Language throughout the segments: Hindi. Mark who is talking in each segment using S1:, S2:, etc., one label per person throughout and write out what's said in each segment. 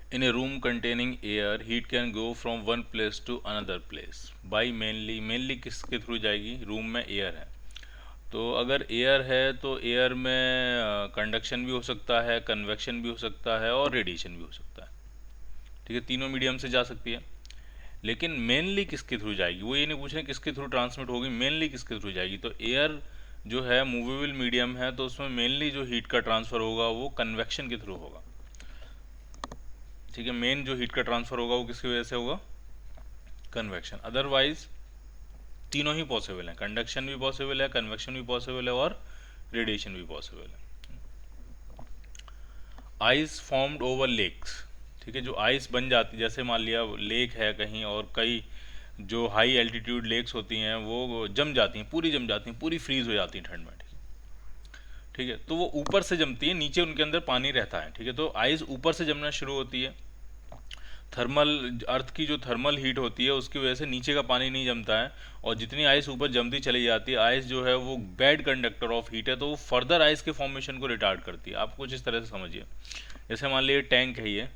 S1: In a room containing air, heat can go from one place to another place by mainly किसके थ्रू जाएगी? रूम में एयर है, तो अगर एयर है तो एयर में कंडक्शन भी हो सकता है, कन्वेक्शन भी हो सकता है और रेडिएशन भी हो सकता है। ठीक है, तीनों मीडियम से जा सकती है। लेकिन मेनली किसके थ्रू जाएगी, वो ये नहीं पूछ रहे किसके थ्रू ट्रांसमिट होगी, मेनली किसके थ्रू जाएगी। तो एयर जो है मूवेबल मीडियम है, तो उसमें मेनली जो हीट का ट्रांसफ़र होगा वो कन्वेक्शन के थ्रू होगा। ठीक है, मेन जो हीट का ट्रांसफ़र होगा वो किसकी वजह से होगा? कन्वेक्शन। अदरवाइज तीनों ही पॉसिबल है, कंडक्शन भी पॉसिबल है, कन्वेक्शन भी पॉसिबल है और रेडिएशन भी पॉसिबल है। Ice formed over lakes. ठीक है, जो आइस बन जाती, जैसे मान लिया लेक है कहीं और कई जो हाई एल्टीट्यूड लेक्स होती हैं वो जम जाती हैं, पूरी जम जाती हैं, पूरी फ्रीज हो जाती हैं ठंड में। ठीक है, तो वो ऊपर से जमती है, नीचे उनके अंदर पानी रहता है। ठीक है, तो आइस ऊपर से जमना शुरू होती है। थर्मल, अर्थ की जो थर्मल हीट होती है उसकी वजह से नीचे का पानी नहीं जमता है, और जितनी आइस ऊपर जमती चली जाती है, आइस जो है वो बैड कंडक्टर ऑफ हीट है, तो वो फर्दर आइस के फॉर्मेशन को रिटार्ड करती है। आप कुछ इस तरह से समझिए, जैसे मान लीजिए टैंक है, ये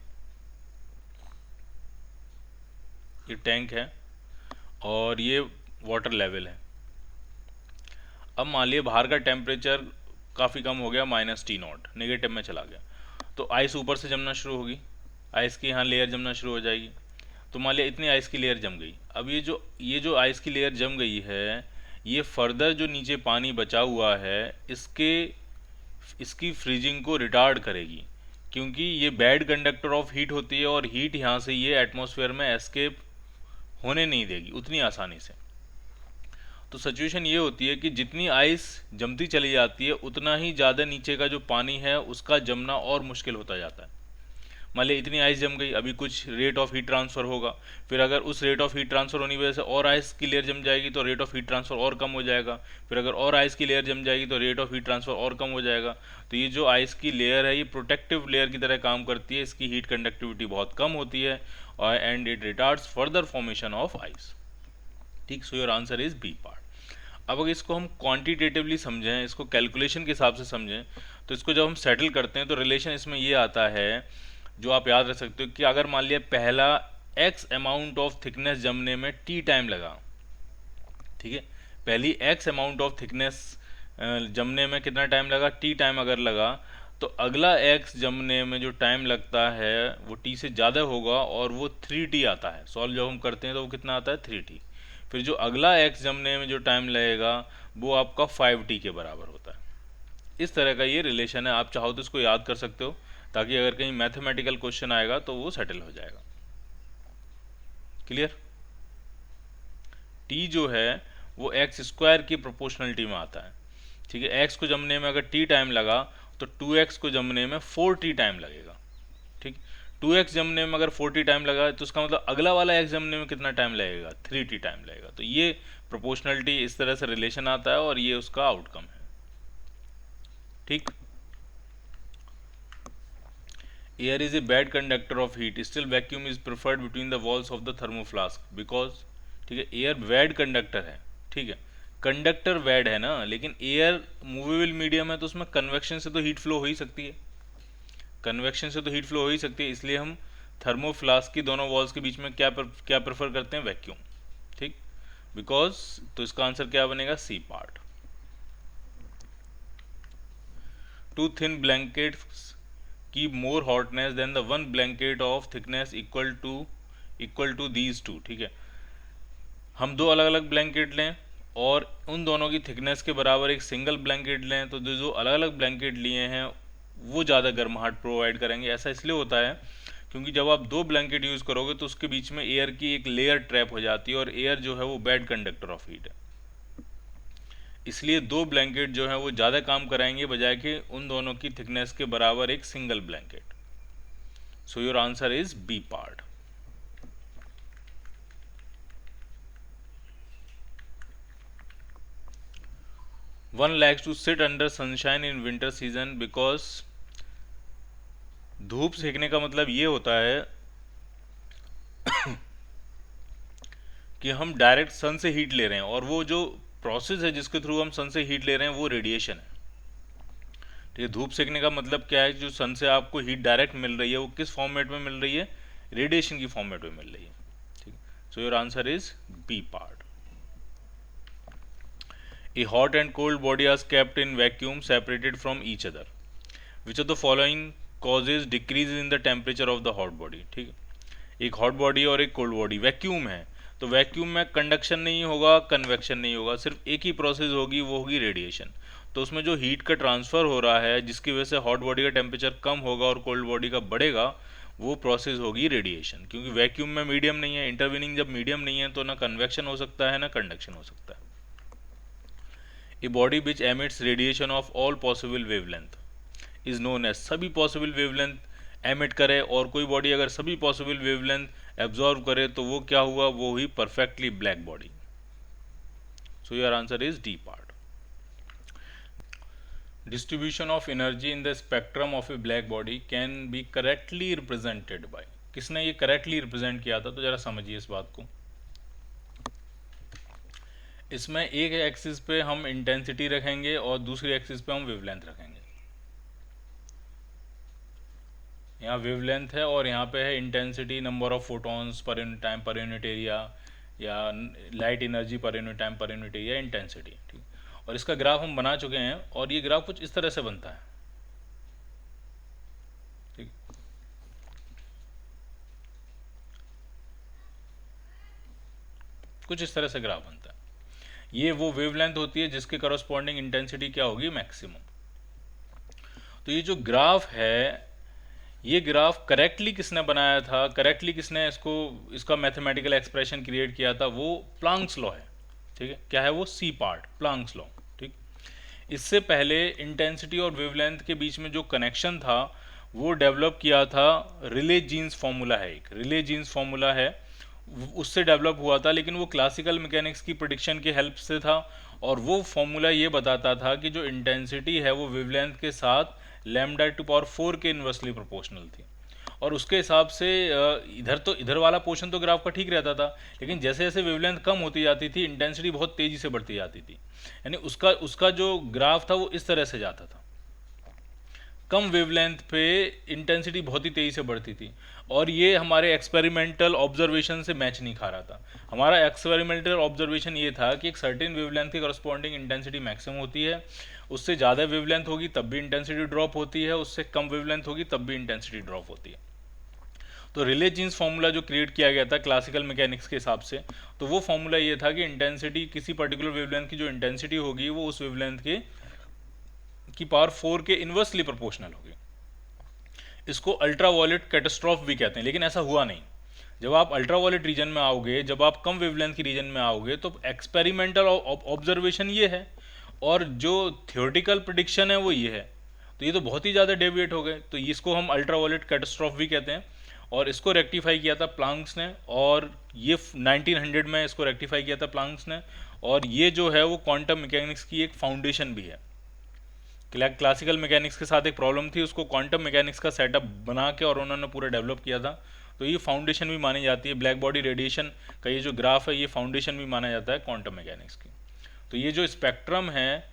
S1: टैंक है और ये वाटर लेवल है। अब मान लिया बाहर का टेम्परेचर काफ़ी कम हो गया, -T0, नेगेटिव में चला गया, तो आइस ऊपर से जमना शुरू होगी, आइस की यहाँ लेयर जमना शुरू हो जाएगी। तो मान लिया इतनी आइस की लेयर जम गई। अब ये जो आइस की लेयर जम गई है, ये फर्दर जो नीचे पानी बचा हुआ है इसके इसकी फ्रीजिंग को रिटार्ड करेगी, क्योंकि ये बैड कंडक्टर ऑफ हीट होती है और हीट यहाँ से ये एटमॉस्फेयर में एस्केप होने नहीं देगी उतनी आसानी से। तो सिचुएशन ये होती है कि जितनी आइस जमती चली जाती है उतना ही ज़्यादा नीचे का जो पानी है उसका जमना और मुश्किल होता जाता है। मान लिया इतनी आइस जम गई, अभी कुछ रेट ऑफ हीट ट्रांसफ़र होगा, फिर अगर उस रेट ऑफ हीट ट्रांसफ़र होने की वजह से और आइस की लेयर जम जाएगी तो रेट ऑफ हीट ट्रांसफ़र और कम हो जाएगा, फिर अगर और आइस की लेयर जम जाएगी तो रेट ऑफ हीट ट्रांसफ़र और कम हो जाएगा। तो ये जो आइस की लेयर है ये प्रोटेक्टिव लेयर की तरह काम करती है, इसकी हीट कंडक्टिविटी बहुत कम होती है और and it retards further formation of ice. ठीक, so your answer is B part. अब अगर इसको हम क्वांटिटेटिवली समझें, इसको कैलकुलेशन के हिसाब से समझें, तो इसको जब हम सेटल करते हैं तो रिलेशन इसमें ये आता है, जो आप याद रख सकते हो कि अगर मान लिया पहला एक्स अमाउंट ऑफ थिकनेस जमने में टी टाइम लगा। ठीक है, पहली एक्स अमाउंट ऑफ थिकनेस जमने में कितना टाइम लगा? टी टाइम अगर लगा, तो अगला एक्स जमने में जो टाइम लगता है वो टी से ज़्यादा होगा और वो 3t आता है। सॉल्व जब हम करते हैं तो वो कितना आता है? 3t। फिर जो अगला एक्स जमने में जो टाइम लगेगा वो आपका 5t के बराबर होता है। इस तरह का ये रिलेशन है, आप चाहो तो इसको याद कर सकते हो ताकि अगर कहीं मैथमेटिकल क्वेश्चन आएगा तो वो सेटल हो जाएगा। क्लियर? टी जो है वो एक्स स्क्वायर की प्रोपोर्शनलिटी में आता है। ठीक है, एक्स को जमने में अगर टी टाइम लगा तो 2x को जमने में 4t टाइम लगेगा। ठीक, 2x जमने में अगर 4t टाइम लगा तो उसका मतलब अगला वाला x जमने में कितना टाइम लगेगा? 3t टाइम लगेगा। तो ये प्रोपोर्शनलिटी इस तरह से रिलेशन आता है और ये उसका आउटकम है। ठीक, air is a bad conductor of heat, still vacuum is preferred between the walls of the thermoflask because. ठीक है, एयर वैड कंडक्टर है। ठीक है, कंडक्टर वैड है ना, लेकिन एयर मूवेबल मीडियम है तो उसमें कन्वेक्शन से तो हीट फ्लो हो ही सकती है, कन्वेक्शन से तो हीट फ्लो हो ही सकती है, इसलिए हम थर्मोफ्लास्क की दोनों वॉल्स के बीच में क्या प्रेफर करते हैं? वैक्यूम। ठीक, बिकॉज, तो इसका आंसर क्या बनेगा? C part. Two thin blankets keep more hotness than the one blanket of thickness equal to these two। ठीक है, हम दो अलग अलग ब्लैंकेट लें और उन दोनों की थिकनेस के बराबर एक सिंगल ब्लैंकेट लें, तो जो जो अलग अलग ब्लैंकेट लिए हैं वो ज़्यादा गर्माहट प्रोवाइड करेंगे। ऐसा इसलिए होता है क्योंकि जब आप दो ब्लैंकेट यूज़ करोगे तो उसके बीच में एयर की एक लेयर ट्रैप हो जाती है और एयर जो है वो बैड कंडक्टर ऑफ हीट है, इसलिए दो ब्लैंकेट जो है वो ज़्यादा काम कराएंगे बजाय कि उन दोनों की थिकनेस के बराबर एक single blanket. So your answer is B part. One likes to sit under sunshine in winter season because. धूप सेकने का मतलब ये होता है कि हम डायरेक्ट सन से हीट ले रहे हैं और वो जो प्रोसेस है जिसके थ्रू हम सन से हीट ले रहे हैं वो रेडिएशन है। ठीक है, धूप सेकने का मतलब क्या है, जो सन से आपको हीट डायरेक्ट मिल रही है वो किस फॉर्मेट में मिल रही है, रेडिएशन की फॉर्मेट में मिल रही है। ठीक, so your answer is B part. A hot and cold body are kept in vacuum separated from each other. Which of the following causes decrease in the temperature of the hot body? ठीक है, एक हॉट बॉडी और एक कोल्ड बॉडी वैक्यूम है, तो वैक्यूम में कंडक्शन नहीं होगा, कन्वेक्शन नहीं होगा, सिर्फ एक ही प्रोसेस होगी, वो होगी रेडिएशन। तो उसमें जो हीट का ट्रांसफ़र हो रहा है जिसकी वजह से हॉट बॉडी का टेम्परेचर कम होगा और कोल्ड बॉडी का बढ़ेगा, वो प्रोसेस होगी रेडिएशन। क्योंकि वैक्यूम में मीडियम नहीं है, इंटरविनिंग जब मीडियम नहीं है तो ना कन्वेक्शन हो सकता है ना कंडक्शन हो सकता है। A body which emits radiation of all possible wavelength is known as, सभी possible wavelength emit करे और कोई बॉडी अगर सभी possible wavelength absorb करे तो वो क्या हुआ, वो हुई perfectly black body. So your answer is D part. Distribution of energy in the spectrum of a black body can be correctly represented by, किसने ये correctly represent किया था, तो जरा समझिए इस बात को। इसमें एक एक्सिस पे हम इंटेंसिटी रखेंगे और दूसरी एक्सिस पे हम वेवलेंथ रखेंगे। यहाँ वेवलेंथ है और यहाँ पे है intensity, number of photons per unit time per unit area, या light energy per unit time per unit area, intensity. ठीक, और इसका ग्राफ हम बना चुके हैं और ये ग्राफ कुछ इस तरह से बनता है। ठीक, कुछ इस तरह से ग्राफ बनता है। ये वो वेवलेंथ होती है जिसके करस्पॉन्डिंग इंटेंसिटी क्या होगी, मैक्सिमम। तो ये जो ग्राफ है, ये ग्राफ करेक्टली किसने बनाया था, करेक्टली किसने इसका मैथमेटिकल एक्सप्रेशन क्रिएट किया था, वो प्लांक्स लॉ है। ठीक है, क्या है वो, सी पार्ट, प्लांक्स लॉ। ठीक, इससे पहले इंटेंसिटी और वेवलेंथ के बीच में जो कनेक्शन था वो डेवलप किया था, रिले जीन्स फॉर्मूला है, एक रिले जीन्स फॉर्मूला है, उससे डेवलप हुआ था, लेकिन वो क्लासिकल मैकेनिक्स की प्रेडिक्शन की हेल्प से था। और वो फॉर्मूला ये बताता था कि जो इंटेंसिटी है वो वेवलेंथ के साथ लैम्डा टू पावर 4 के इन्वर्सली प्रोपोर्शनल थी। और उसके हिसाब से इधर वाला पोर्शन तो ग्राफ का ठीक रहता था, लेकिन जैसे जैसे वेवलेंथ कम होती जाती थी इंटेंसिटी बहुत तेज़ी से बढ़ती जाती थी। यानी उसका जो ग्राफ था वो इस तरह से जाता था, कम वेवलेंथ पे इंटेंसिटी बहुत ही तेज़ी से बढ़ती थी। और ये हमारे एक्सपेरिमेंटल ऑब्जर्वेशन से मैच नहीं खा रहा था। हमारा एक्सपेरिमेंटल ऑब्जर्वेशन ये था कि एक सर्टेन वेवलेंथ के करस्पॉन्डिंग इंटेंसिटी मैक्सिमम होती है, उससे ज़्यादा वेवलेंथ होगी तब भी इंटेंसिटी ड्रॉप होती है, उससे कम वेवलेंथ होगी तब भी इंटेंसिटी ड्रॉप होती है। तो रिले जीन्स फार्मूला जो क्रिएट किया गया था क्लासिकल मैकेनिक्स के हिसाब से, तो वो फार्मूला ये था कि इंटेंसिटी, किसी पर्टिकुलर वेवलेंथ की जो इंटेंसिटी होगी वो उस वेवलेंथ की पावर 4 के इन्वर्सली प्रोपोर्शनल होगी। इसको अल्ट्रावायलेट कैटास्ट्रॉफ भी कहते हैं, लेकिन ऐसा हुआ नहीं। जब आप अल्ट्रावायलेट रीजन में आओगे, जब आप कम वेवलेंथ की रीजन में आओगे, तो एक्सपेरिमेंटल ऑब्जर्वेशन ये है और जो थियोरेटिकल प्रेडिक्शन है वो ये है, तो ये तो बहुत ही ज़्यादा डेविएट हो गए। तो इसको हम अल्ट्रावायलेट कैटास्ट्रॉफ भी कहते हैं। और इसको रेक्टिफाई किया था प्लांक्स ने, और ये 1900 में इसको रेक्टिफाई किया था प्लांक्स ने। और ये जो है वो क्वांटम मैकेनिक्स की एक फाउंडेशन भी है। क्लासिकल मैकेनिक्स के साथ एक प्रॉब्लम थी, उसको क्वांटम मैकेनिक्स का सेटअप बना के और उन्होंने पूरा डेवलप किया था। तो ये फाउंडेशन भी मानी जाती है, ब्लैक बॉडी रेडिएशन का ये जो ग्राफ है ये फाउंडेशन भी माना जाता है क्वांटम मैकेनिक्स की। तो ये जो स्पेक्ट्रम है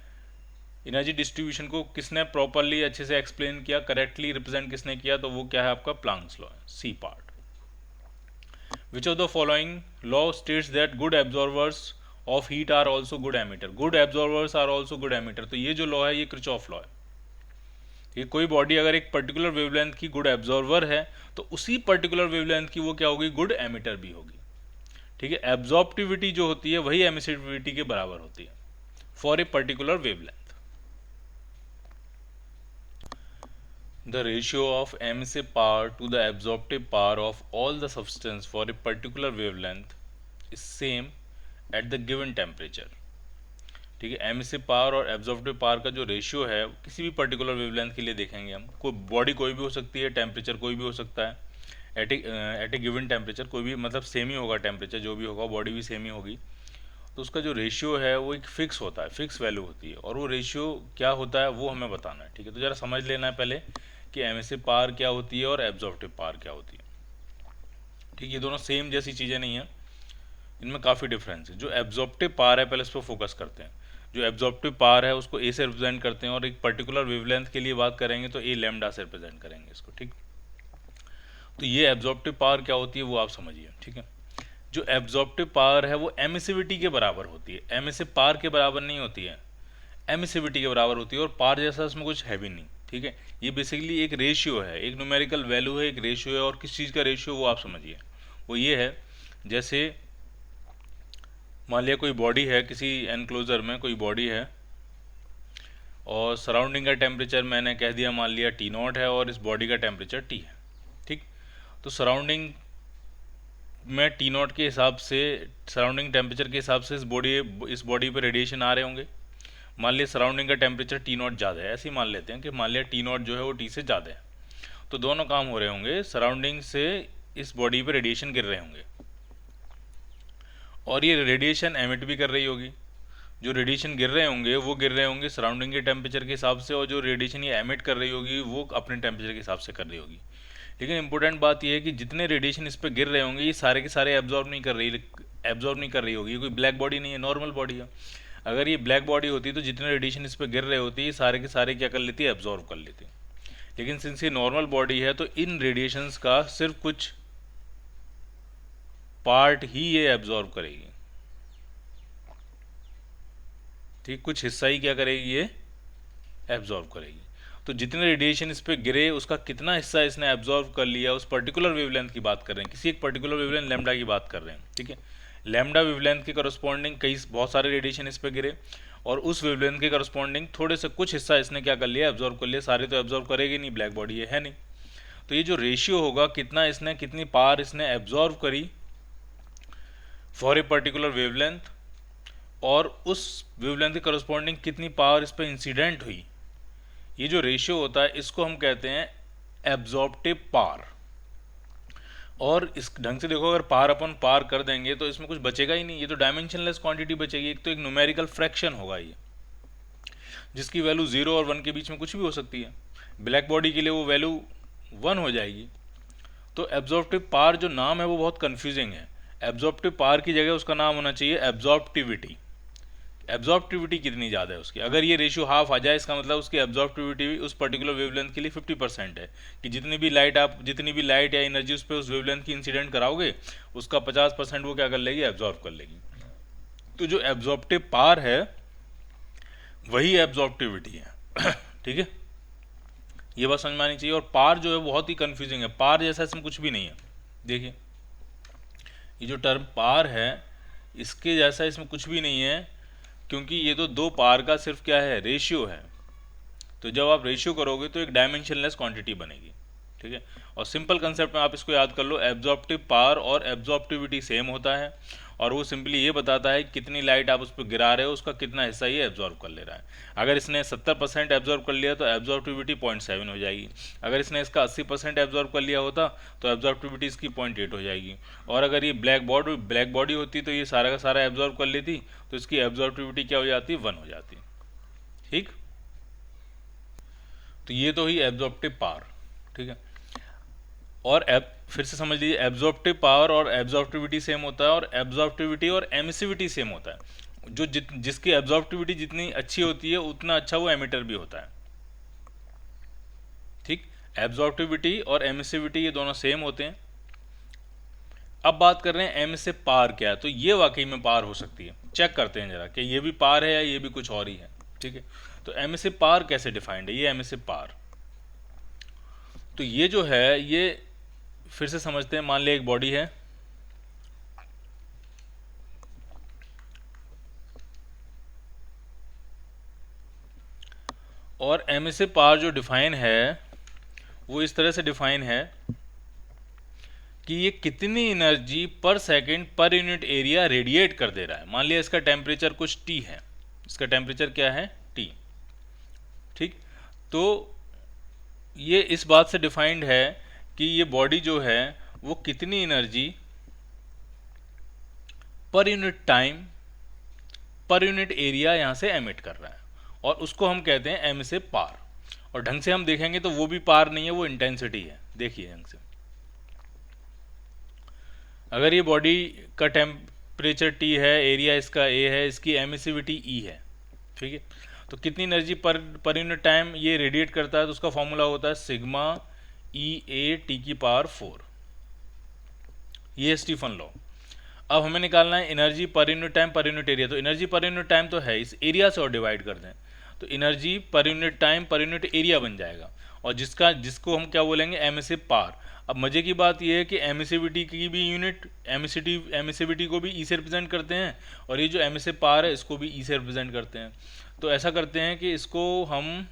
S1: एनर्जी डिस्ट्रीब्यूशन को किसने प्रॉपरली अच्छे से एक्सप्लेन किया, करेक्टली रिप्रेजेंट किसने किया, तो वो क्या है आपका प्लांक्स लॉ है, C part. Which of the following law states that good absorbers of heat are also good emitter, good absorbers are also good emitter. तो ये जो लॉ है ये किरचॉफ लॉ है। ये कोई बॉडी अगर एक पर्टिकुलर वेवलेंथ की गुड एब्जॉर्वर है तो उसी पर्टिकुलर वेवलेंथ की वो क्या होगी, गुड एमिटर भी होगी। ठीक है, एब्जॉर्प्टिविटी जो होती है वही एमिसिविटी के बराबर होती है for a particular wavelength. The ratio of emissive power to the absorptive power of all the substance for a particular wavelength is same at the given temperature। ठीक है, एमिसिव पावर और एब्जॉर्प्टिव पावर का जो रेशियो है किसी भी पर्टिकुलर वेवलेंथ के लिए देखेंगे हम, कोई बॉडी कोई भी हो सकती है, टेम्परेचर कोई भी हो सकता है, एट ए गिवन टेम्परेचर कोई भी, मतलब सेम ही होगा टेम्परेचर, जो भी होगा बॉडी भी सेम ही होगी। तो उसका जो रेशियो है वो एक फिक्स होता है, फिक्स वैल्यू होती है, और वो रेशियो क्या होता है वो हमें बताना है। ठीक है, तो ज़रा समझ लेना है पहले कि एमिसिव पावर क्या होती है और एब्जॉर्प्टिव पावर क्या होती है। ठीक, ये दोनों सेम जैसी चीज़ें नहीं हैं, इनमें काफ़ी डिफरेंस है। जो एब्जॉर्प्टिव पावर है पहले इस पर फोकस करते हैं। जो एब्जॉर्प्टिव पावर है उसको ए से रिप्रेजेंट करते हैं, और एक पर्टिकुलर वेवलेंथ के लिए बात करेंगे तो ए लैम्डा से रिप्रेजेंट करेंगे इसको, ठीक। तो ये एब्जॉर्प्टिव पावर क्या होती है वो आप समझिए, ठीक है। जो एब्जॉर्प्टिव पावर है वो एमिसिविटी के बराबर होती है, एमिसिव पावर के बराबर नहीं होती है, एमिसिविटी के बराबर होती है, और पावर जैसा इसमें कुछ है भी नहीं, ठीक है। ये बेसिकली एक रेशियो है, एक न्यूमेरिकल वैल्यू है, एक रेशियो है, और किस चीज़ का रेशियो वो आप समझिए। वो ये है, जैसे मान लिया कोई बॉडी है, किसी एनक्लोजर में कोई बॉडी है, और सराउंडिंग का टेम्परेचर मैंने कह दिया मान लिया T0 है, और इस बॉडी का टेम्परेचर T है, ठीक। तो सराउंडिंग में T0 के हिसाब से, सराउंडिंग टेम्परेचर के हिसाब से इस बॉडी पे रेडिएशन आ रहे होंगे। मान लिया सराउंडिंग का टेम्परेचर T0 ज़्यादा है, ऐसे ही मान लेते हैं कि मान लिया T0 जो है वो T से ज़्यादा है, तो दोनों काम हो रहे होंगे, सराउंडिंग से इस बॉडी पे रेडिएशन गिर रहे होंगे, और ये रेडिएशन एमिट भी कर रही होगी। जो रेडिएशन गिर रहे होंगे वो गिर रहे होंगे सराउंडिंग के टेम्परेचर के हिसाब से, और जो रेडिएशन ये एमिट कर रही होगी वो अपने टेम्परेचर के हिसाब से कर रही होगी। लेकिन इंपॉर्टेंट बात यह है कि जितने रेडिएशन इस पर गिर रहे होंगे ये सारे के सारे एब्जॉर्ब नहीं कर रही होगी। ये कोई ब्लैक बॉडी नहीं है, नॉर्मल बॉडी है। अगर ये ब्लैक बॉडी होती तो जितने रेडिएशन इस पर गिर रहे होते ये सारे के सारे क्या कर लेती है, एब्जॉर्ब कर लेती। लेकिन सिंस ये नॉर्मल बॉडी है तो इन रेडिएशंस का सिर्फ कुछ पार्ट ही ये एब्जॉर्ब करेगी, ठीक, कुछ हिस्सा ही क्या करेगी, ये एब्जॉर्ब करेगी। तो जितने रेडिएशन इस पर गिरे उसका कितना हिस्सा इसने एब्जॉर्ब कर लिया, उस पर्टिकुलर वेवलेंथ की बात कर रहे हैं, किसी एक पर्टिकुलर वेवलेंथ लैम्डा की बात कर रहे हैं, ठीक है। लैम्डा वेवलेंथ के करस्पॉन्डिंग बहुत सारे रेडिएशन इस पर गिरे, और उस वेवलेंथ के करस्पॉन्डिंग थोड़े से कुछ हिस्सा इसने क्या कर लिया, एब्जॉर्ब कर लिया। सारे तो एब्जॉर्ब करेगी नहीं, ब्लैक बॉडी है नहीं। तो ये जो रेशियो होगा, कितनी पावर इसने एब्जॉर्ब करी फॉर ए पर्टिकुलर वेवलेंथ, और उस वेवलेंथ के करस्पॉन्डिंग कितनी पावर इस पर इंसिडेंट हुई, ये जो रेशियो होता है इसको हम कहते हैं एब्जॉर्प्टिव पावर। और इस ढंग से देखो, अगर पावर अपन पावर कर देंगे तो इसमें कुछ बचेगा ही नहीं, ये तो डायमेंशनलेस क्वांटिटी बचेगी। एक तो एक न्यूमेरिकल फ्रैक्शन होगा ये, जिसकी वैल्यू 0 और 1 के बीच में कुछ भी हो सकती है। ब्लैक बॉडी के लिए वो वैल्यू 1 हो जाएगी। तो एब्जॉर्प्टिव पावर जो नाम है वो बहुत कंफ्यूजिंग है। एब्जॉर्प्टिव पावर की जगह उसका नाम होना चाहिए एब्जॉर्प्टिविटी। एब्जॉर्प्टिविटी कितनी ज़्यादा है उसकी, अगर ये रेशियो हाफ आ जाए इसका मतलब उसकी एब्जॉर्प्टिविटी उस पर्टिकुलर वेवलेंथ के लिए 50% है, कि जितनी भी लाइट या एनर्जी उस पर उस वेवलेंथ की इंसिडेंट कराओगे उसका 50% वो क्या कर लेगी, एब्जॉर्ब कर लेगी। तो जो एब्जॉर्प्टिव पावर है वही एब्जॉर्प्टिविटी है ठीक है, ये बात समझ में आनी चाहिए। और पावर जो है बहुत ही कंफ्यूजिंग है, पावर जैसा इसमें कुछ भी नहीं है। देखिए ये जो टर्म पावर है इसके जैसा इसमें कुछ भी नहीं है, क्योंकि ये तो दो पावर का सिर्फ क्या है, रेशियो है। तो जब आप रेशियो करोगे तो एक डायमेंशनलेस क्वांटिटी बनेगी, ठीक है। और सिंपल कंसेप्ट में आप इसको याद कर लो, एब्जॉर्प्टिव पावर और एब्जॉर्प्टिविटी सेम होता है, और वो सिंपली ये बताता है कितनी लाइट आप उस पर गिरा रहे हो उसका कितना हिस्सा ये एब्जॉर्ब कर ले रहा है। अगर इसने 70% एब्जॉर्ब कर लिया तो एब्जॉर्प्टिविटी 0.7 हो जाएगी। अगर इसने इसका 80% एब्जॉर्ब कर लिया होता तो एब्जॉर्प्टिविटी इसकी 0.8 हो जाएगी। और अगर ये ब्लैक बॉडी होती तो ये सारा का सारा एब्जॉर्ब कर लेती, तो इसकी एब्जॉर्प्टिविटी क्या हो जाती, 1 हो जाती, ठीक। तो ये तो ही एब्जॉर्प्टिव पावर, ठीक है। और फिर से समझ लीजिए, एब्जॉर्प्टिव पावर और एब्जॉर्प्टिविटी सेम होता है, और एब्जॉर्प्टिविटी और एमिसिविटी सेम होता है। जो जिसकी एब्जॉर्प्टिविटी जितनी अच्छी होती है उतना अच्छा वो एमिटर भी होता है, ठीक। एब्जॉर्प्टिविटी और एमिसिविटी ये दोनों सेम होते हैं। अब बात कर रहे हैं एमिसिव पावर क्या है, तो ये वाकई में पावर हो सकती है। चेक करते हैं जरा कि ये भी पावर है या ये भी कुछ और ही है, ठीक है। तो एमिसिव पावर कैसे डिफाइंड है, ये एमिसिव पावर, तो ये जो है ये फिर से समझते हैं। मान लिया एक बॉडी है, और एमिसिव पावर जो डिफाइन है वो इस तरह से डिफाइन है कि ये कितनी एनर्जी पर सेकंड पर यूनिट एरिया रेडिएट कर दे रहा है। मान लिया इसका टेम्परेचर कुछ T है, इसका टेम्परेचर क्या है, T, ठीक। तो ये इस बात से डिफाइंड है कि ये बॉडी जो है वो कितनी energy per unit time per unit area यहाँ से एमिट कर रहा है, और उसको हम कहते हैं एमिसिव पावर। और ढंग से हम देखेंगे तो वो भी पावर नहीं है, वो इंटेंसिटी है। देखिए ढंग से, अगर ये बॉडी का टेम्परेचर T है, एरिया इसका A है, इसकी एमिसिविटी E है, ठीक है। तो कितनी एनर्जी पर यूनिट टाइम ये रेडिएट करता है, तो उसका फॉर्मूला होता है सिग्मा E(a)T⁴, ये स्टीफन लॉ। अब हमें निकालना है energy per unit time per unit area. तो एनर्जी पर यूनिट टाइम तो है, इस एरिया से और डिवाइड कर दें तो energy per unit time per unit area बन जाएगा, और जिसको हम क्या बोलेंगे, एमिसिव पावर। अब मजे की बात यह है कि एमिसिविटी की भी यूनिट, एमिसिविटी को भी ई से रिप्रेजेंट करते हैं, और ये जो एमिसिव पावर है इसको भी ई से रिप्रेजेंट करते हैं। तो ऐसा करते हैं कि इसको हम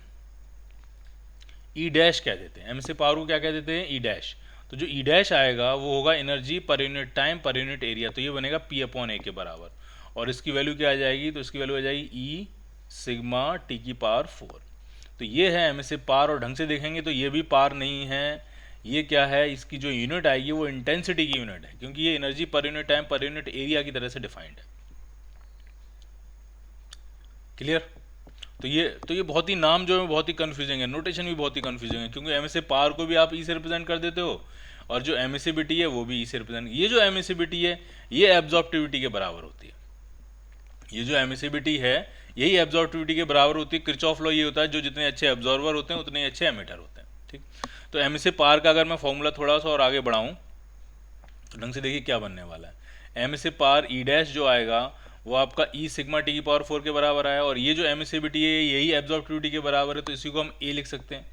S1: ई डैश कह देते हैं, एमिसिव पावर को क्या कह देते हैं, ई डैश। तो जो ई डैश आएगा वो होगा energy per unit time per unit area, तो ये बनेगा P/A के बराबर। और इसकी वैल्यू क्या आ जाएगी, तो इसकी वैल्यू आ जाएगी ई सिग्मा T⁴। तो ये है एमिसिव पावर, और ढंग से देखेंगे तो ये भी पावर नहीं है, ये क्या है, इसकी जो यूनिट आएगी वो इंटेंसिटी की यूनिट है, क्योंकि ये energy per unit time per unit area की तरह से डिफाइंड है। क्लियर। तो ये बहुत ही नाम जो है बहुत ही कंफ्यूजिंग है, नोटेशन भी बहुत ही कंफ्यूजिंग है, क्योंकि एमिसिव पावर को भी आप ई से रिप्रेजेंट कर देते हो, और जो एमिसिविटी है वो भी ई से रिप्रेजेंट। ये जो एमिसिविटी है ये एब्जॉर्प्टिविटी के बराबर होती है, ये जो एमिसिविटी है यही एब्जॉर्प्टिविटी के बराबर होती है। किरचॉफ लॉ ये होता है, जो जितने अच्छे एब्जॉर्वर होते हैं उतने अच्छे एमिटर होते हैं। ठीक। तो एमिसिव पावर का अगर मैं फॉर्मूला थोड़ा सा और आगे बढ़ाऊँ तो ढंग से देखिए क्या बनने वाला है। एमिसिव पावर ई डैश जो आएगा वो आपका ई सिग्मा T⁴ के बराबर आया, और ये जो एमिसिविटी है यही एब्जॉर्प्टिविटी के बराबर है, तो इसी को हम ए लिख सकते हैं।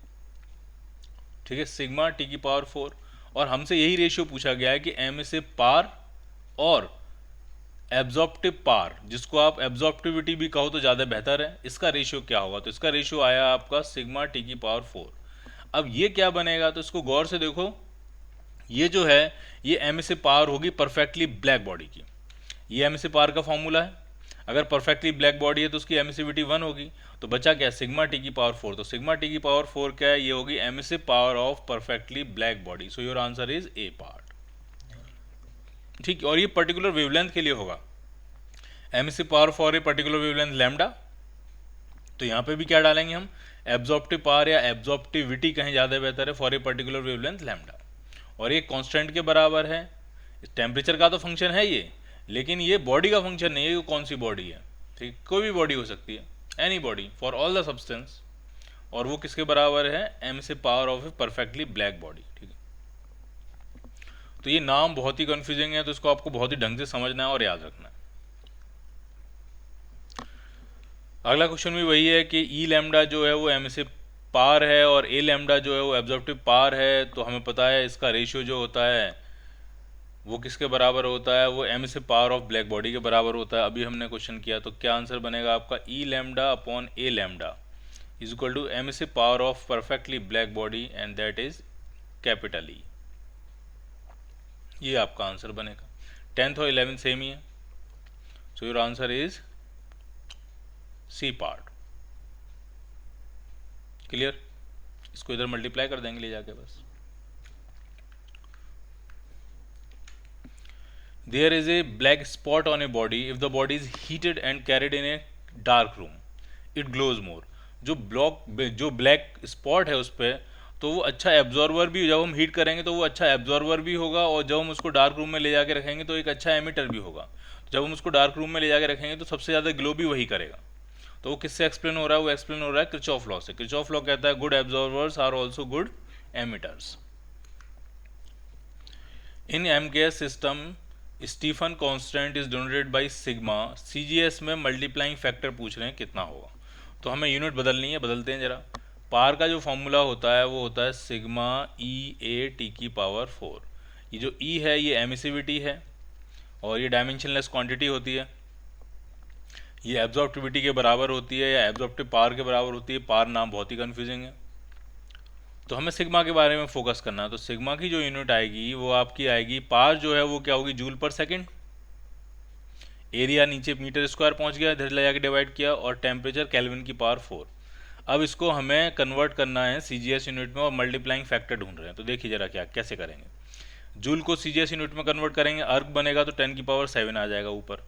S1: ठीक है, सिग्मा T⁴। और हमसे यही रेशियो पूछा गया है कि एमिसिव पावर और एब्जॉर्प्टिव पावर, जिसको आप एब्जॉर्प्टिविटी भी कहो तो ज़्यादा बेहतर है, इसका रेशियो क्या होगा। तो इसका रेशियो आया आपका सिग्मा T⁴। अब ये क्या बनेगा, तो इसको गौर से देखो, ये जो है ये एमिसिव पावर होगी परफेक्टली ब्लैक बॉडी की। ये एमिसिव पावर का फॉर्मूला है, अगर परफेक्टली ब्लैक बॉडी है तो उसकी एमिसिविटी 1 होगी, तो बचा क्या, सिग्मा T⁴। तो सिग्मा T⁴ क्या है, ये होगी emissive power of perfectly black body. So your answer is a part. ठीक। और ये पर्टिकुलर वेवलेंथ के लिए होगा, emissive power for a particular wavelength lambda. तो यहाँ पे भी क्या डालेंगे हम, एब्जॉर्प्टिव पावर या एब्जॉर्प्टिविटी कहीं ज़्यादा बेहतर है, for a particular wavelength lambda. और ये कांस्टेंट के बराबर है, टेम्परेचर का तो फंक्शन है ये, लेकिन ये बॉडी का फंक्शन नहीं है, ये कौन सी बॉडी है। ठीक, कोई भी बॉडी हो सकती है, any body for all the substance, और वो किसके बराबर है, emissive power of A perfectly black body. ठीक है। तो ये नाम बहुत ही कंफ्यूजिंग है, तो इसको आपको बहुत ही ढंग से समझना है और याद रखना है। अगला क्वेश्चन भी वही है कि ई लैम्डा जो है वो एमिसिव पावर है और ए लैम्डा जो है वो एब्जॉर्प्टिव पावर है। तो हमें पता है इसका रेशियो जो होता है वो किसके बराबर होता है, वो emissive power of black body के बराबर होता है। अभी हमने क्वेश्चन किया, तो क्या आंसर बनेगा आपका, E lambda upon A lambda is equal to emissive power of perfectly black body, and that is capital E. ये आपका आंसर बनेगा। 10th और 11th सेम ही है, so your answer is C part. Clear. इसको इधर मल्टीप्लाई कर देंगे ले जाके बस। There is a black spot on a body, if the body is heated and carried in a dark room it glows more. जो ब्लैक स्पॉट है उस पर, तो वो अच्छा एब्जॉर्वर भी, जब हम हीट करेंगे तो वो अच्छा एब्जॉर्वर भी होगा, और जब हम उसको डार्क रूम में ले जाके रखेंगे तो एक अच्छा एमिटर भी होगा। जब हम उसको डार्क रूम में ले जाके रखेंगे तो सबसे ज़्यादा ग्लो भी वही करेगा। तो वो किससे एक्सप्लेन हो रहा है, वो एक्सप्लेन हो रहा है किरचॉफ लॉ से। किरचॉफ लॉ कहता है good absorbers are also good emitters. In MKS system Stefan constant is denoted by sigma. CGS में मल्टीप्लाइंग फैक्टर पूछ रहे हैं कितना होगा, तो हमें यूनिट बदलनी है, बदलते हैं जरा। पावर का जो फॉर्मूला होता है वो होता है सिग्मा E(a)T⁴। ये जो E है ये एमिसिविटी है, और ये डायमेंशनलेस क्वांटिटी होती है। ये एब्जॉर्प्टिविटी के बराबर होती है या एब्जॉर्प्टिव पावर के बराबर होती है। पावर नाम बहुत ही कन्फ्यूजिंग है, तो हमें सिग्मा के बारे में फोकस करना है। तो सिग्मा की जो यूनिट आएगी वो आपकी आएगी, पावर जो है वो क्या होगी, जूल पर सेकेंड। एरिया नीचे मीटर स्क्वायर पहुंच गया, इधर ले जाके डिवाइड किया, और टेम्परेचर केल्विन की पावर 4। अब इसको हमें कन्वर्ट करना है सीजीएस यूनिट में, और मल्टीप्लाइंग फैक्टर ढूंढ रहे हैं। तो देखिए जरा क्या कैसे करेंगे। जूल को सीजीएस यूनिट में कन्वर्ट करेंगे, अर्ग बनेगा तो 10⁻7 आ जाएगा ऊपर।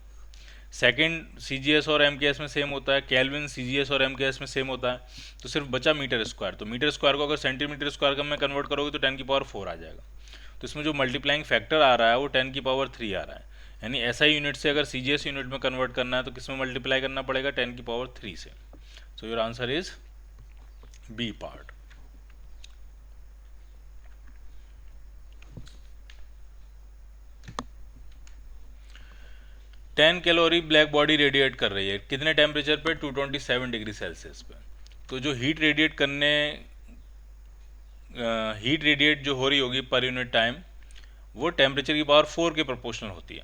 S1: सेकंड सीजीएस और एमकेएस में सेम होता है, केल्विन सीजीएस और एमकेएस में सेम होता है, तो सिर्फ बचा मीटर स्क्वायर। तो मीटर स्क्वायर को अगर सेंटीमीटर स्क्वायर में कन्वर्ट करोगे तो 10⁻4 आ जाएगा। तो इसमें जो मल्टीप्लाइंग फैक्टर आ रहा है वो 10⁻3 आ रहा है, यानी SI यूनिट से अगर CGS यूनिट में कन्वर्ट करना है तो किस में मल्टीप्लाई करना पड़ेगा, 10⁻³ से। So your answer is B part. Ten calorie black body radiate कर रही है कितने टेम्परेचर पे, 227 डिग्री सेल्सियस पे। तो जो हीट रेडिएट जो हो रही होगी पर यूनिट टाइम, वो टेम्परेचर की पावर 4 के प्रोपोर्शनल होती है।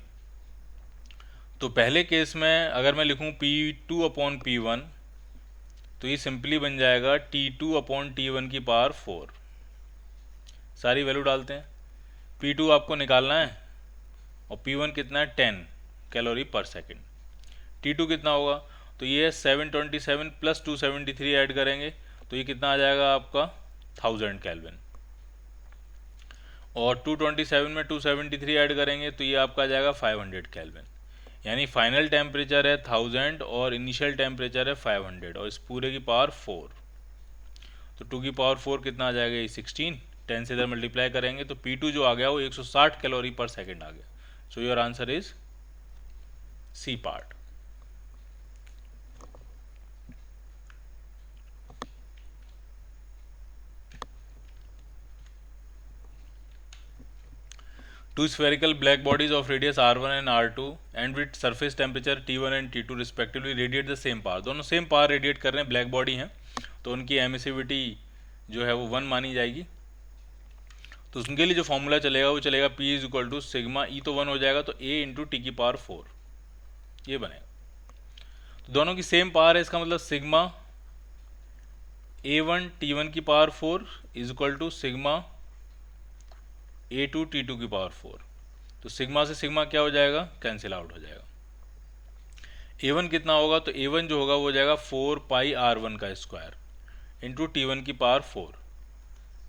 S1: तो पहले केस में अगर मैं लिखूं P2/P1, तो ये सिंपली बन जाएगा T2/T1 की पावर 4। सारी वैल्यू डालते हैं। P2 आपको निकालना है और P1 कितना है, 10 कैलोरी पर सेकेंड। T2 कितना होगा, तो ये 727 प्लस 273 ऐड करेंगे तो ये कितना आ जाएगा आपका 1000 केल्विन। और 227 में 273 ऐड करेंगे तो ये आपका आ जाएगा 500 केल्विन। यानी फाइनल टेम्परेचर है 1000 और इनिशियल टेम्परेचर है 500 और इस पूरे की पावर 4। तो 2 की पावर 4 कितना आ जाएगा, ये 16। 10 से इधर मल्टीप्लाई करेंगे तो P2 जो आ गया वो 160 कैलोरी पर सेकेंड आ गया। So your answer is C part. Two spherical black bodies of radius r1 and r2 and with surface temperature T1 and T2 respectively radiate the same power। दोनों सेम पावर रेडिएट कर रहे हैं, ब्लैक बॉडी हैं, तो उनकी एमिसिविटी जो है वो 1 मानी जाएगी। तो उनके लिए जो फॉर्मूला चलेगा वो चलेगा P is equal to sigma, E तो 1 हो जाएगा तो A इंटू टी की पावर 4 ये बनेगा। तो दोनों की सेम पावर है, इसका मतलब सिग्मा A1 T1 की power 4 is equal to sigma A2 T2 की पावर 4। तो सिग्मा से सिग्मा क्या हो जाएगा, कैंसिल आउट हो जाएगा। A1 कितना होगा, तो A1 जो होगा वो हो जाएगा 4 पाई R1 का स्क्वायर इंटू T1 की पावर 4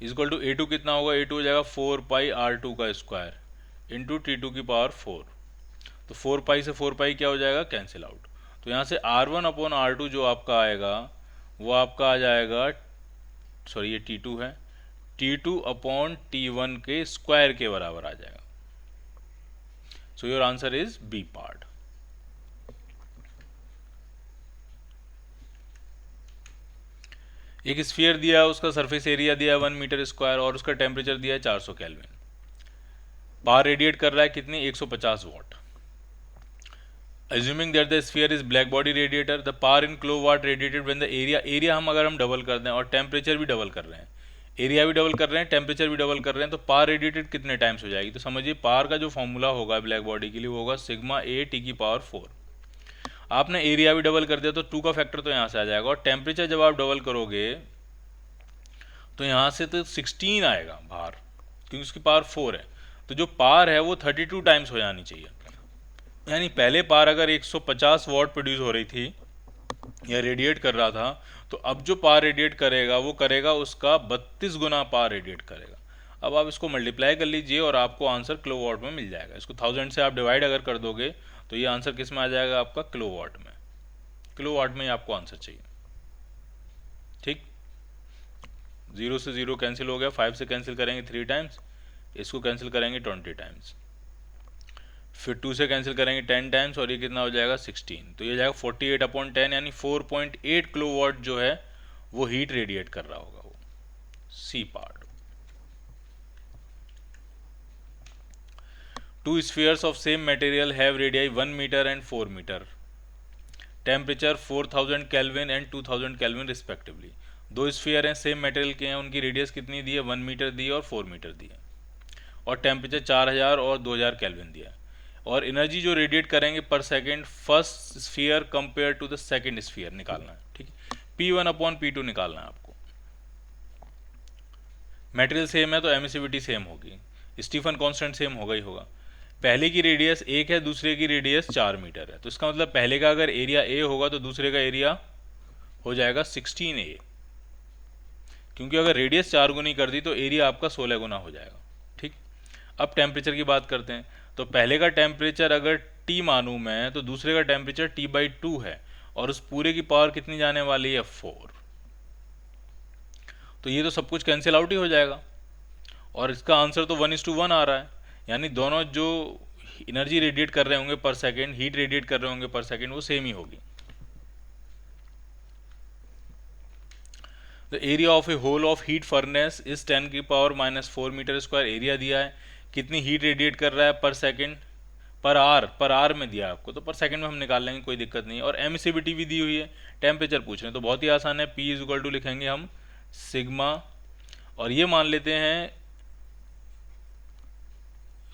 S1: इजक्वल टू A2 कितना होगा, A2 हो जाएगा 4 पाई R2 का स्क्वायर इंटू T2 की पावर 4। तो 4 पाई से 4 पाई क्या हो जाएगा, कैंसिल आउट। तो यहाँ से R1/R2 जो आपका आएगा वो आपका आ जाएगा, सॉरी ये T2 है, T2/T1 के स्क्वायर के बराबर आ जाएगा। So your answer is B part. एक स्फीयर दिया है, उसका सरफेस एरिया दिया है 1 मीटर स्क्वायर और उसका टेम्परेचर दिया है 400 केल्विन। पावर रेडिएट कर रहा है कितनी, 150 what. Assuming that the sphere is black body radiator, the power in kilowatt radiated when the area हम अगर हम डबल कर दें और टेम्परेचर भी डबल कर रहे हैं, एरिया भी डबल कर रहे हैं, टेम्परेचर भी डबल कर रहे हैं, तो पावर रेडिएटेड कितने टाइम्स हो जाएगी। तो समझिए पावर का जो फॉर्मूला होगा ब्लैक बॉडी के लिए वो होगा सिग्मा A टी की पावर 4। आपने एरिया भी डबल कर दिया तो 2 का फैक्टर तो यहाँ से आ जाएगा और टेम्परेचर जब आप डबल करोगे तो यहाँ से तो 16 आएगा बाहर, क्योंकि उसकी पावर 4 है। तो जो पावर है वो 32 टाइम्स हो जानी चाहिए। यानी पहले पावर अगर 150 वॉट प्रोड्यूस हो रही थी या रेडिएट कर रहा था, तो अब जो पावर रेडिएट करेगा वो करेगा उसका 32 गुना पावर रेडिएट करेगा। अब आप इसको मल्टीप्लाई कर लीजिए और आपको आंसर किलोवाट में मिल जाएगा। इसको 1000 से आप डिवाइड अगर कर दोगे तो ये आंसर किस में आ जाएगा आपका, किलोवाट में। किलोवाट में ही आपको आंसर चाहिए। ठीक, 0 से 0 कैंसिल हो गया, 5 से कैंसिल करेंगे 3 टाइम्स, इसको कैंसिल करेंगे 20 टाइम्स, फिर 2 से कैंसिल करेंगे 10 टाइम्स और ये कितना हो जाएगा 16। तो ये जाएगा 48/10 यानी 4.8 किलोवाट जो है वो हीट रेडिएट कर रहा होगा वो। C part. 2 spheres of same material have radii 1 meter and 4 meter, temperature 4000 Kelvin and 2000 Kelvin respectively। 2 sphere हैं, सेम मटेरियल के हैं, उनकी रेडियस कितनी दी है, 1 मीटर दी है और 4 मीटर दी है, और टेम्परेचर 4000 और 2000 केल्विन दिया है। और एनर्जी जो रेडिएट करेंगे per second first sphere compare to the second sphere निकालना है। ठीक है, P1/P2 निकालना है आपको। मटेरियल सेम है तो एमिसिविटी सेम होगी, स्टीफन कांस्टेंट सेम होगा ही होगा। पहले की रेडियस 1 है, दूसरे की रेडियस 4 मीटर है, तो इसका मतलब पहले का अगर एरिया A होगा तो दूसरे का एरिया हो जाएगा 16A, क्योंकि अगर रेडियस 4 गुनी कर दी तो एरिया आपका 16 गुना हो जाएगा। ठीक, अब टेम्परेचर की बात करते हैं। तो पहले का टेम्परेचर अगर T मानूं मैं तो दूसरे का टेम्परेचर T/2 है और उस पूरे की पावर कितनी जाने वाली है, 4। तो ये तो सब कुछ कैंसिल आउट ही हो जाएगा और इसका आंसर तो 1:1 आ रहा है। यानी दोनों जो एनर्जी रेडिएट कर रहे होंगे पर सेकेंड, हीट रेडिएट कर रहे होंगे पर सेकेंड, वो सेम ही होगी। The area of a hole of heat furnace is 10⁻⁻⁴ metre square. Area दिया है, कितनी हीट रेडिएट कर रहा है पर सेकेंड, पर आर में दिया आपको, तो पर सेकंड में हम निकाल लेंगे, कोई दिक्कत नहीं है। और एमिसिविटी भी दी हुई है, टेम्परेचर पूछ रहे हैं तो बहुत ही आसान है, P इज इक्वल टू लिखेंगे हम सिग्मा, और ये मान लेते हैं,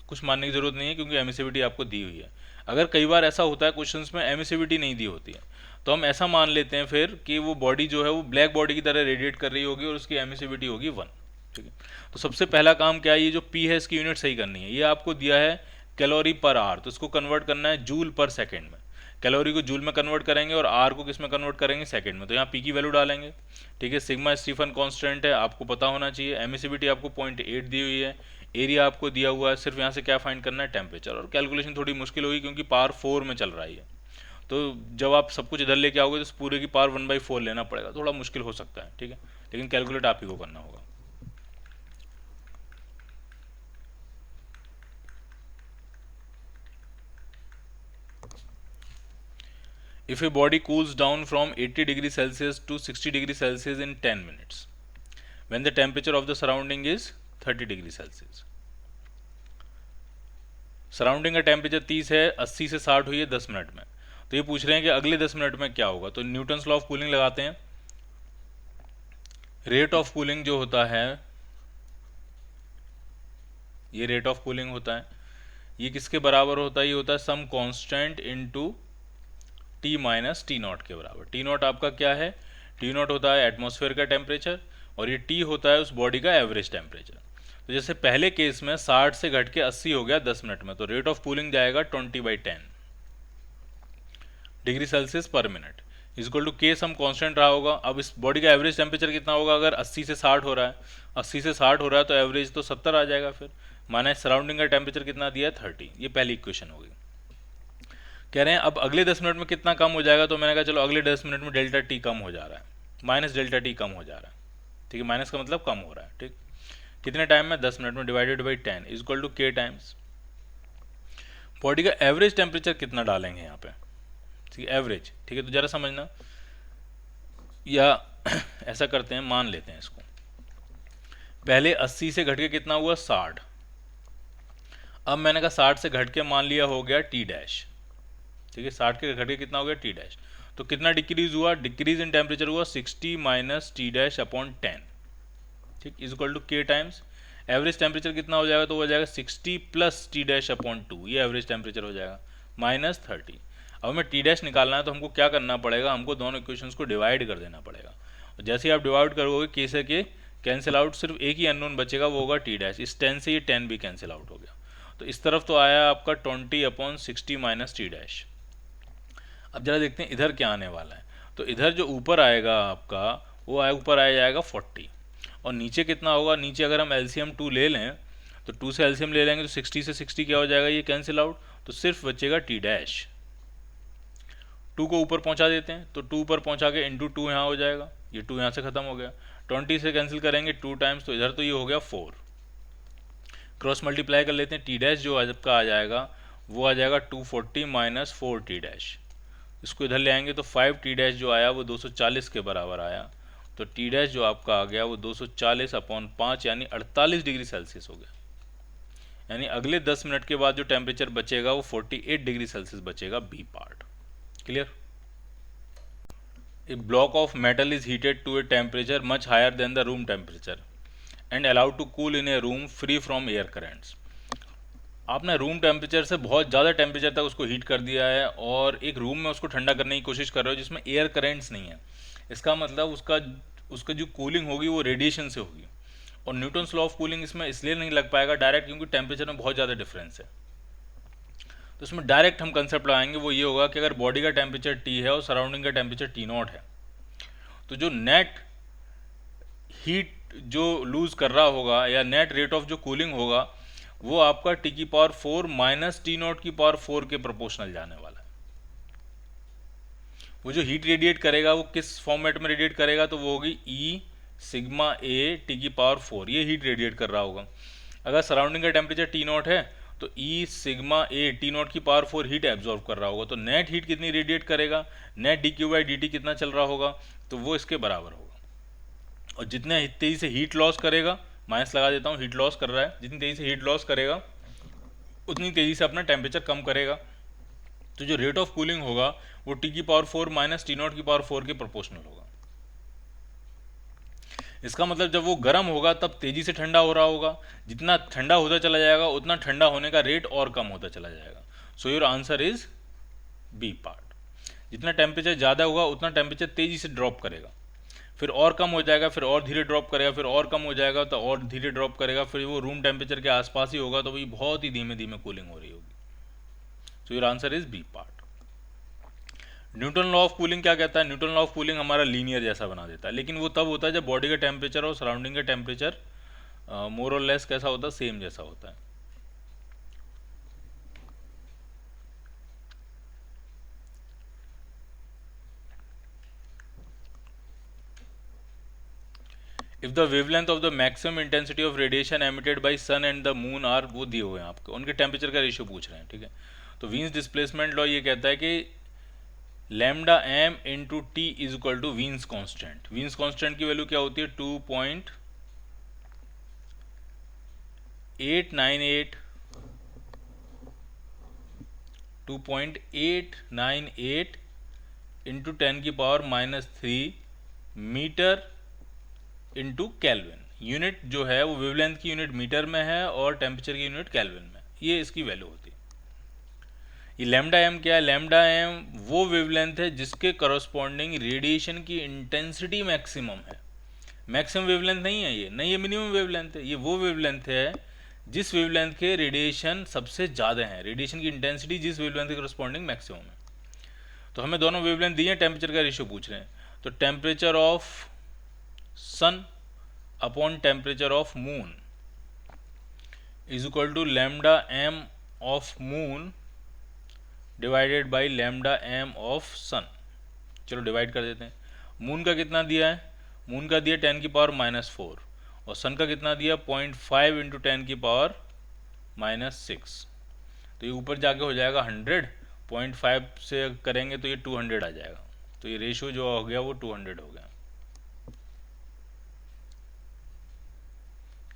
S1: कुछ मानने की जरूरत नहीं है क्योंकि एमिसिविटी आपको दी हुई है। अगर कई बार ऐसा होता है क्वेश्चंस में एमिसिविटी नहीं दी होती है, तो हम ऐसा मान लेते हैं फिर कि वो बॉडी जो है वो ब्लैक बॉडी की तरह रेडिएट कर रही होगी और उसकी एमिसिविटी होगी 1। ठीक है, तो सबसे पहला काम क्या है, ये जो P है इसकी यूनिट सही करनी है। ये आपको दिया है कैलोरी पर आवर, तो इसको कन्वर्ट करना है जूल पर सेकेंड में। कैलोरी को जूल में कन्वर्ट करेंगे और आर को किस में कन्वर्ट करेंगे, सेकंड में। तो यहाँ P की वैल्यू डालेंगे। ठीक है, सिग्मा स्टीफन कांस्टेंट है, आपको पता होना चाहिए। एमिसिविटी आपको 0.8 दी हुई है, एरिया आपको दिया हुआ है, सिर्फ यहाँ से क्या फाइंड करना है, टेम्परेचर। और कैलकुलेशन थोड़ी मुश्किल होगी क्योंकि पावर 4 में चल रहा है, तो जब आप सब कुछ इधर लेके आओगे तो इस पूरे की पावर 1/4 लेना पड़ेगा, थोड़ा मुश्किल हो सकता है। ठीक है, लेकिन कैलकुलेट आप ही को करना होगा। If a body cools down from 80 degrees Celsius to 60 degrees Celsius in 10 minutes, when the temperature of the surrounding is 30 degrees Celsius. Surrounding का टेम्परेचर 30 है, 80 से 60 हुई है 10 मिनट में, तो ये पूछ रहे हैं कि अगले 10 मिनट में क्या होगा। तो न्यूटन्स लॉ ऑफ कूलिंग लगाते हैं। रेट ऑफ कूलिंग जो होता है, ये रेट ऑफ कूलिंग होता है, ये किसके बराबर होता है, ये होता है some constant into T minus T naught के बराबर। टी नॉट आपका क्या है, टी नॉट होता है एटमॉस्फेयर का टेम्परेचर और ये T होता है उस बॉडी का एवरेज टेम्परेचर। तो जैसे पहले केस में 60 से घट के 80 हो गया 10 मिनट में, तो रेट ऑफ कूलिंग जाएगा 20/10 degree Celsius per minute equal to K some constant रहा होगा। अब इस बॉडी का एवरेज टेम्परेचर कितना होगा, अगर 80 से 60 हो रहा है, 80 से 60 हो रहा है तो एवरेज तो 70 आ जाएगा, फिर माना सराउंडिंग का टेम्परेचर कितना दिया है 30। ये पहली इक्वेशन होगी। कह रहे हैं अब अगले 10 मिनट में कितना कम हो जाएगा, तो मैंने कहा चलो अगले 10 मिनट में डेल्टा T कम हो जा रहा है, माइनस डेल्टा T कम हो जा रहा है। ठीक है, माइनस का मतलब कम हो रहा है। ठीक, कितने टाइम में, 10 मिनट में, divided by 10 is equal to K times body का एवरेज टेम्परेचर कितना डालेंगे यहाँ पे। ठीक है, एवरेज। ठीक है, तो जरा समझना, या ऐसा करते हैं, मान लेते हैं इसको, पहले 80 से घट के कितना हुआ 60, अब मैंने कहा 60 से घट के मान लिया हो गया T डैश। ठीक है, 60 के घट के कितना हो गया T डैश, तो कितना डिक्रीज हुआ, डिक्रीज इन टेम्परेचर हुआ 60 माइनस T डैश अपॉन 10। ठीक, is equal to K times average temperature कितना हो जाएगा, तो हो जाएगा 60 प्लस T डैश अपॉन 2, ये एवरेज टेम्परेचर हो जाएगा, माइनस 30। अब हमें T डैश निकालना है तो हमको क्या करना पड़ेगा, हमको दोनों इक्वेशंस को डिवाइड कर देना पड़ेगा। और जैसे ही आप डिवाइड करोगे K से K कैंसिल आउट, सिर्फ एक ही अननोन बचेगा, वो होगा T डैश। इस 10 से ये 10 भी कैंसिल आउट हो गया, तो इस तरफ तो आया आपका 20/60 माइनस T डैश। अब जरा देखते हैं इधर क्या आने वाला है, तो इधर जो ऊपर आएगा आपका वो ऊपर आ जाएगा 40, और नीचे कितना होगा, नीचे अगर हम LCM 2 ले लें तो 2 से LCM ले लेंगे तो 60 से 60 क्या हो जाएगा, ये कैंसिल आउट, तो सिर्फ बचेगा T डैश। 2 को ऊपर पहुंचा देते हैं, तो 2 पर पहुंचा के इंटू 2 यहाँ हो जाएगा, ये 2 यहाँ से खत्म हो गया, 20 से कैंसिल करेंगे 2 टाइम्स, तो इधर तो ये हो गया 4, क्रॉस मल्टीप्लाई कर लेते हैं, T डैश जो आपका आ जाएगा वो आ जाएगा 240 माइनस 4 T डैश। इसको इधर ले आएंगे तो 5 T डैश जो आया वो 240 के बराबर आया, तो T डैश जो आपका आ गया वो 240 अपॉन 5 यानी 48 डिग्री सेल्सियस हो गया। यानी अगले 10 मिनट के बाद जो टेम्परेचर बचेगा वो 48 डिग्री सेल्सियस बचेगा, B part. Clear. A block of metal is heated to a temperature much higher than the room temperature and allowed to cool in a room free from air currents. आपने रूम टेम्परेचर से बहुत ज़्यादा टेम्परेचर तक उसको हीट कर दिया है और एक रूम में उसको ठंडा करने की कोशिश कर रहे हो जिसमें एयर करेंट्स नहीं है। इसका मतलब उसका जो कूलिंग होगी वो रेडिएशन से होगी, और न्यूटन्स लॉ ऑफ कूलिंग इसमें इसलिए नहीं लग पाएगा डायरेक्ट क्योंकि टेम्परेचर में बहुत ज़्यादा डिफरेंस है। तो इसमें डायरेक्ट हम कंसेप्ट लगाएंगे, वो ये होगा कि अगर बॉडी का टेम्परेचर T है और सराउंडिंग का टेम्परेचर T नॉट है, तो जो नेट हीट जो लूज कर रहा होगा या नेट रेट ऑफ जो कूलिंग होगा वो आपका T की पावर 4 माइनस T नॉट की पावर 4 के प्रोपोर्शनल जाने वाला है। वो जो हीट रेडिएट करेगा वो किस फॉर्मेट में रेडिएट करेगा, तो वो होगी E सिग्मा A T की पावर 4, ये हीट रेडिएट कर रहा होगा। अगर सराउंडिंग का टेम्परेचर T नॉट है तो ई सिग्मा ए टी नॉट की पावर 4 हीट एब्जॉर्व कर रहा होगा, तो नेट हीट कितनी रेडिएट करेगा, net D Q by D T कितना चल रहा होगा, तो वो इसके बराबर होगा। और जितने तेजी से हीट लॉस करेगा, माइनस लगा देता हूँ, हीट लॉस कर रहा है, जितनी तेजी से हीट लॉस करेगा उतनी तेजी से अपना टेम्परेचर कम करेगा। तो जो रेट ऑफ कूलिंग होगा वो टी की पावर 4 माइनस टी नॉट की पावर 4 के प्रोपोर्शनल होगा। इसका मतलब जब वो गर्म होगा तब तेजी से ठंडा हो रहा होगा, जितना ठंडा होता चला जाएगा उतना ठंडा होने का रेट और कम होता चला जाएगा। So your answer is B part. जितना टेम्परेचर ज़्यादा होगा उतना टेम्परेचर तेजी से ड्रॉप करेगा, फिर और कम हो जाएगा, फिर और धीरे ड्रॉप करेगा, फिर और कम हो जाएगा तो और धीरे ड्रॉप करेगा, फिर वो रूम टेम्परेचर के आसपास ही होगा, तो भी बहुत ही धीमे धीमे कूलिंग हो रही होगी। So your answer is B part. Newton law of cooling क्या कहता है? न्यूटन लॉ ऑफ कूलिंग हमारा लीनियर जैसा बना देता है, लेकिन वो तब होता है जब बॉडी का टेम्परेचर और सराउंडिंग का टेम्परेचर मोर और लेस कैसा होता है, सेम जैसा होता है। If the wavelength of the maximum intensity of radiation emitted by sun and the moon are, वो दिए हुए हैं आपको, उनके टेम्परेचर का रेशियो पूछ रहे हैं, ठीक है। तो वीन्स डिस्प्लेसमेंट लॉ ये कहता है कि lambda m into T is equal to Wien's constant. Wien's constant की वैल्यू क्या होती है? 2.898 इंटू 10 की power -3 metre into kelvin. Unit जो है वो वेवलेंथ की यूनिट मीटर में है और टेम्परेचर की यूनिट केल्विन में, ये इसकी वैल्यू होती है। ये लैम्डा एम क्या है? लैम्डा एम वो वेवलेंथ है जिसके करस्पॉन्डिंग रेडिएशन की इंटेंसिटी मैक्सिमम है। मैक्सिमम वेवलेंथ नहीं है ये, नहीं ये मिनिमम वेवलेंथ है, ये वो वेवलेंथ है जिस वेवलेंथ के रेडिएशन सबसे ज़्यादा है, रेडिएशन की इंटेंसिटी जिस वेवलेंथ के करस्पॉन्डिंग मैक्सिमम है। तो हमें दोनों वेवलेंथ दिए हैं, टेम्परेचर का रेशियो पूछ रहे हैं, तो temperature of sun upon temperature of moon is equal to lambda m of moon divided by lambda m of sun. चलो डिवाइड कर देते हैं। मून का कितना दिया है? मून का दिया 10 की पावर -4 और सन का कितना दिया? 0.5 इंटू 10 की पावर -6। तो ये ऊपर जाके हो जाएगा 100, 0.5 से करेंगे तो ये 200 आ जाएगा। तो ये रेशियो जो हो गया वो 200 हो गया,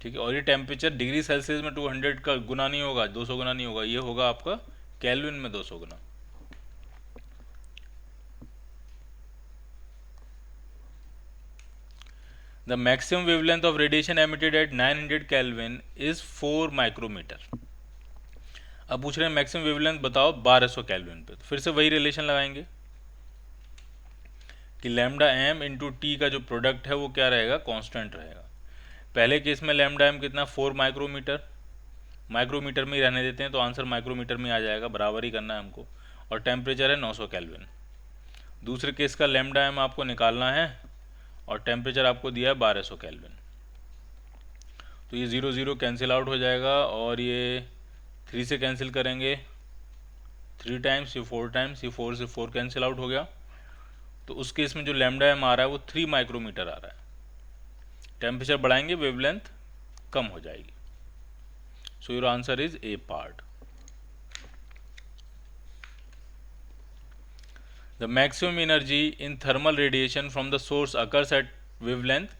S1: ठीक है। और ये टेम्परेचर डिग्री सेल्सियस में 200 का गुना नहीं होगा, 200 गुना नहीं होगा, ये होगा आपका केल्विन में 200 गुना। The maximum wavelength of radiation emitted at 900 Kelvin is 4 micrometer. अब पूछ रहे हैं मैक्सिमम वेवलेंथ बताओ 1200 केल्विन पे, तो फिर से वही रिलेशन लगाएंगे कि लैम्डा एम इंटू टी का जो प्रोडक्ट है वो क्या रहेगा? कांस्टेंट रहेगा। पहले केस में लैम्डा एम कितना? 4 माइक्रोमीटर, माइक्रोमीटर में ही रहने देते हैं तो आंसर माइक्रोमीटर में आ जाएगा, बराबर ही करना है हमको। और टेम्परेचर है 900 केल्विन। दूसरे केस का लैम्डा एम आपको निकालना है और टेम्परेचर आपको दिया है 1200 केल्विन। तो ये 0 0 कैंसिल आउट हो जाएगा और ये 3 से कैंसिल करेंगे 3 टाइम्स, ये 4 टाइम्स, ये 4 से 4 कैंसिल आउट हो गया। तो उस केस में जो लैम्डा एम आ रहा है वो 3 माइक्रोमीटर आ रहा है। टेम्परेचर बढ़ाएंगे वेवलेंथ कम हो जाएगी। सो your answer is a part. The maximum energy in thermal radiation from the source occurs at wavelength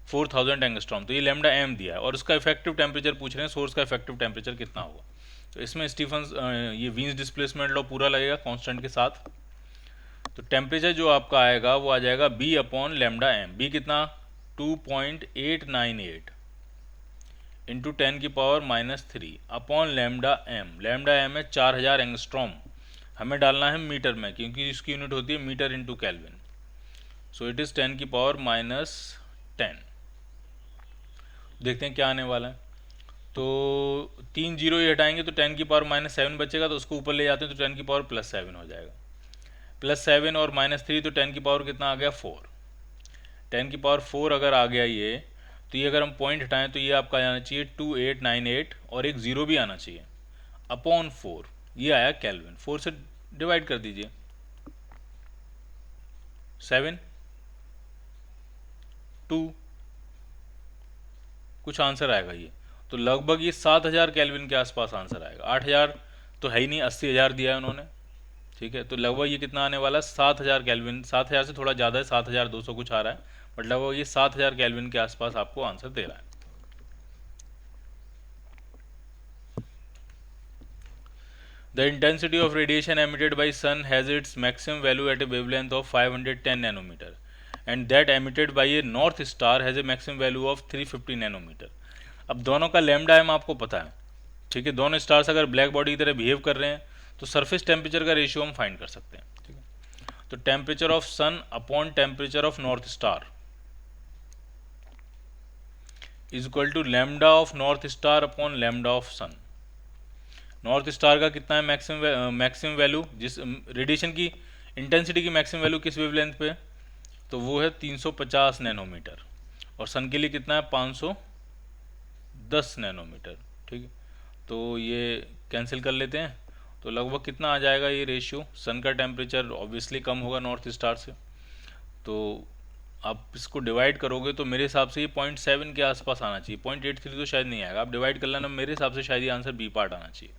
S1: 4000 angstrom. तो ये लैम्डा एम दिया है और उसका इफेक्टिव टेम्परेचर पूछ रहे हैं, सोर्स का इफेक्टिव टेम्परेचर कितना होगा। तो इसमें स्टीफन ये वीन्स डिस्प्लेसमेंट लॉ पूरा लगेगा कांस्टेंट के साथ। तो टेम्परेचर जो आपका आएगा वो आ जाएगा b upon lambda m. B कितना? 2.898 इंटू 10 की power -3 upon lambda m. Lambda m है 4000 एंगस्ट्रॉम, हमें डालना है मीटर में क्योंकि इसकी यूनिट होती है metre into kelvin. So it is 10 की पावर -10। देखते हैं क्या आने वाला है। तो 3 जीरो ही हटाएंगे तो 10 की पावर -7 बचेगा, तो उसको ऊपर ले जाते हैं तो 10 की पावर +7 हो जाएगा। +7 और -3 तो 10 की पावर कितना आ गया? 4। 10 की पावर 4 अगर आ गया ये, तो ये अगर हम पॉइंट हटाएं तो ये आपका आना चाहिए 2898 और एक ज़ीरो भी आना चाहिए अपॉन 4। ये आया केल्विन। 4 से डिवाइड कर दीजिए, 7 2 कुछ आंसर आएगा ये। तो लगभग ये 7000 केल्विन के आसपास आंसर आएगा। 8000 तो है ही नहीं, 80,000 दिया है उन्होंने, ठीक है। तो लगभग ये कितना आने वाला है, 7000 केल्विन, 7000 से थोड़ा ज़्यादा है, 7200 कुछ आ रहा है, बट लगभग ये 7000 केल्विन के आसपास आपको आंसर दे रहा है। The intensity of radiation emitted by sun has its maximum value at a wavelength of 510 nanometer and that emitted by a north star has a maximum value of 350 nanometer। अब दोनों का लैम्डा एम आपको पता है, ठीक है। दोनों स्टार्स अगर ब्लैक बॉडी की तरह बिहेव कर रहे हैं तो सरफेस टेम्परेचर का रेशियो हम फाइंड कर सकते हैं, ठीक है। तो temperature of sun upon temperature of North Star is equal to lambda of North Star upon lambda of sun. North Star का कितना है मैक्सिमम वैल्यू, जिस रेडिएशन की इंटेंसिटी की मैक्सिमम वैल्यू किस वेवलेंथ पे, तो वो है 350 नैनोमीटर, और सन के लिए कितना है 510 नैनोमीटर, ठीक है। तो ये कैंसिल कर लेते हैं, तो लगभग कितना आ जाएगा ये रेशियो, सन का टेम्परेचर ऑब्वियसली कम होगा नॉर्थ स्टार से, तो आप इसको डिवाइड करोगे तो मेरे हिसाब से ये 0.7 के आसपास आना चाहिए, 0.83 तो शायद नहीं आएगा, आप डिवाइड कर लेना, मेरे हिसाब से शायद ये आंसर बी पार्ट आना चाहिए।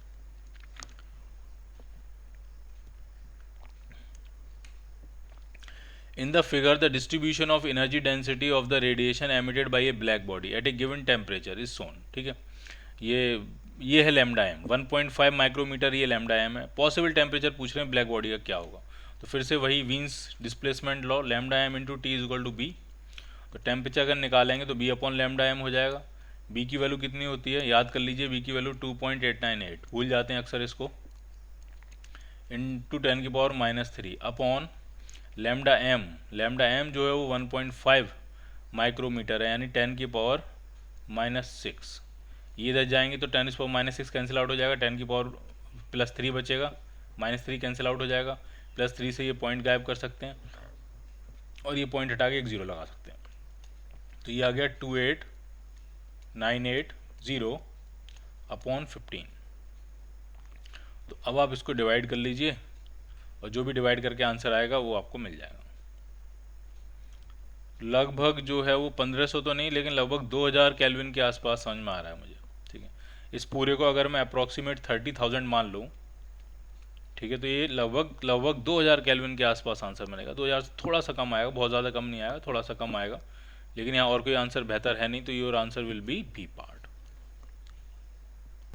S1: In the figure, the distribution of energy density of the radiation emitted by a black body at a given temperature is shown, ठीक है। ये है लैम्डा एम, 1.5 माइक्रोमीटर ये लैम्डा एम है। पॉसिबल टेम्परेचर पूछ रहे हैं ब्लैक बॉडी का क्या होगा, तो फिर से वही Wien's displacement law, lambda m into T is equal to b. तो टेम्परेचर अगर निकालेंगे तो बी अपॉन लैम्डा एम हो जाएगा। बी की वैल्यू कितनी होती है, याद कर लीजिए, बी की वैल्यू 2.898, भूल जाते हैं अक्सर इसको, इंटू 10 की पावर -3 अपॉन लैम्डा एम जो है वो 1.5 माइक्रोमीटर है, यानी 10 की पावर -6। ये इधर जाएंगे तो 10 की पावर -6 कैंसिल आउट हो जाएगा, 10 की पावर +3 बचेगा, -3 कैंसिल आउट हो जाएगा, +3 से ये पॉइंट गायब कर सकते हैं और ये पॉइंट हटा के एक 0 लगा सकते हैं। तो ये आ गया 28980 अपॉन 15। तो अब आप इसको डिवाइड कर लीजिए और जो भी डिवाइड करके आंसर आएगा वो आपको मिल जाएगा। लगभग जो है वो 1500 तो नहीं, लेकिन लगभग 2000 केल्विन के आसपास समझ में आ रहा है मुझे, ठीक है। इस पूरे को अगर मैं अप्रॉक्सीमेट 30,000 मान लूँ, ठीक है, तो ये लगभग 2000 केल्विन के आसपास आंसर मिलेगा। 2000 से थोड़ा सा कम आएगा, बहुत ज़्यादा कम नहीं आएगा, थोड़ा सा कम आएगा, लेकिन यहाँ और कोई आंसर बेहतर है नहीं, तो your answer will be B part.